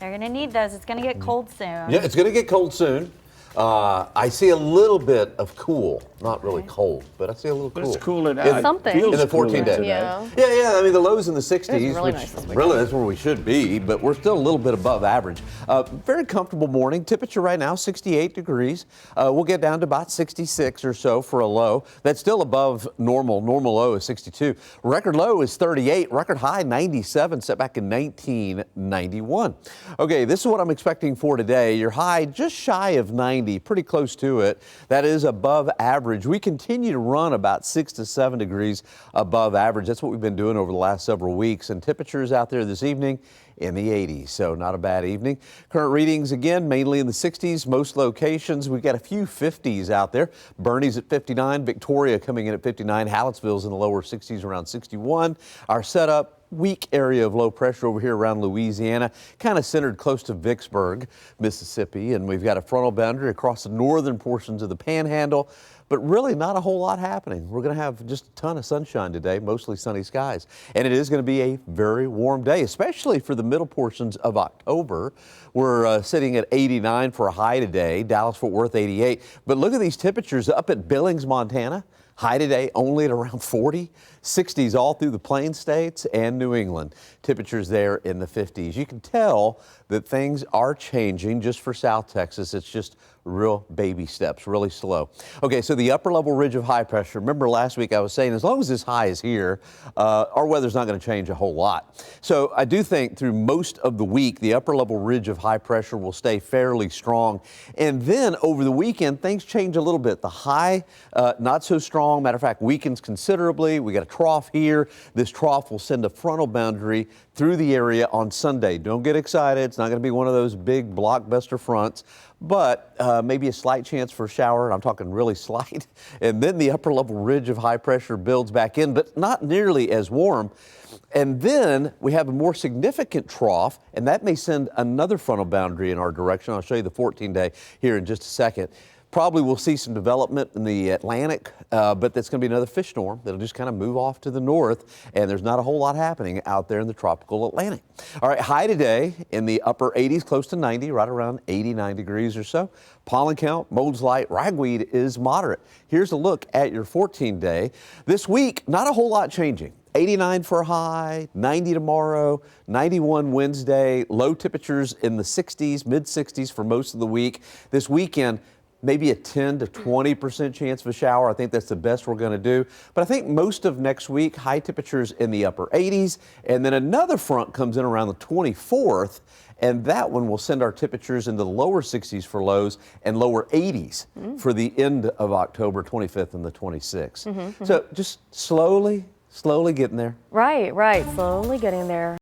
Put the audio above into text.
They're going to need those. It's going to get cold soon. Yeah, it's going to get cold soon. I see a little bit of cool, not really cold, but I see a little cool. It's cooling out. Something. Feels In the cooler 14 day. today. Yeah. I mean, the lows in the 60s, really which nice this weekend. really that's where we should be, but we're still a little bit above average. Very comfortable morning. Temperature right now, 68 degrees. We'll get down to about 66 or so for a low. That's still above normal. Normal low is 62. Record low is 38. Record high, 97, set back in 1991. Okay, this is what I'm expecting for today. Your high just shy of 90, pretty close to it. That is above average. We continue to run about 6 to 7 degrees above average. That's what we've been doing over the last several weeks. And temperatures out there this evening in the 80s, so not a bad evening. Current readings again, mainly in the 60s, most locations. We've got a few 50s out there. Bernie's at 59, Victoria coming in at 59, Hallettsville's in the lower 60s, around 61. Our setup, weak area of low pressure over here around Louisiana, kind of centered close to Vicksburg, Mississippi, and we've got a frontal boundary across the northern portions of the Panhandle, but really not a whole lot happening. We're going to have just a ton of sunshine today, mostly sunny skies, and it is going to be a very warm day, especially for the middle portions of October. We're sitting at 89 for a high today, Dallas-Fort Worth 88, but look at these temperatures up at Billings, Montana. High today only at around 40, 60s all through the Plain States and New England. Temperatures there in the 50s. You can tell that things are changing just for South Texas. It's just real baby steps, really slow. Okay, so the upper level ridge of high pressure. Remember last week I was saying as long as this high is here, our weather's not going to change a whole lot. So I do think through most of the week, the upper level ridge of high pressure will stay fairly strong. And then over the weekend, things change a little bit. The high, not so strong. Matter of fact, weakens considerably. We got a trough here. This trough will send a frontal boundary through the area on Sunday. Don't get excited. It's not going to be one of those big blockbuster fronts, but maybe a slight chance for a shower. I'm talking really slight. And then the upper level ridge of high pressure builds back in, but not nearly as warm. And then we have a more significant trough, and that may send another frontal boundary in our direction. I'll show you the 14-day here in just a second. Probably we'll see some development in the Atlantic, but that's going to be another fish storm that'll just kind of move off to the north, and there's not a whole lot happening out there in the tropical Atlantic. All right, high today in the upper 80s, close to 90, right around 89 degrees or so. Pollen count, mold's light, ragweed is moderate. Here's a look at your 14-day. This week, not a whole lot changing. 89 for a high, 90 tomorrow, 91 Wednesday, low temperatures in the 60s, mid 60s for most of the week. This weekend, maybe a 10 to 20% chance of a shower. I think that's the best we're going to do. But I think most of next week, high temperatures in the upper 80s. And then another front comes in around the 24th. And that one will send our temperatures into the lower 60s for lows and lower 80s for the end of October, 25th and the 26th. So just slowly getting there. Right, slowly getting there.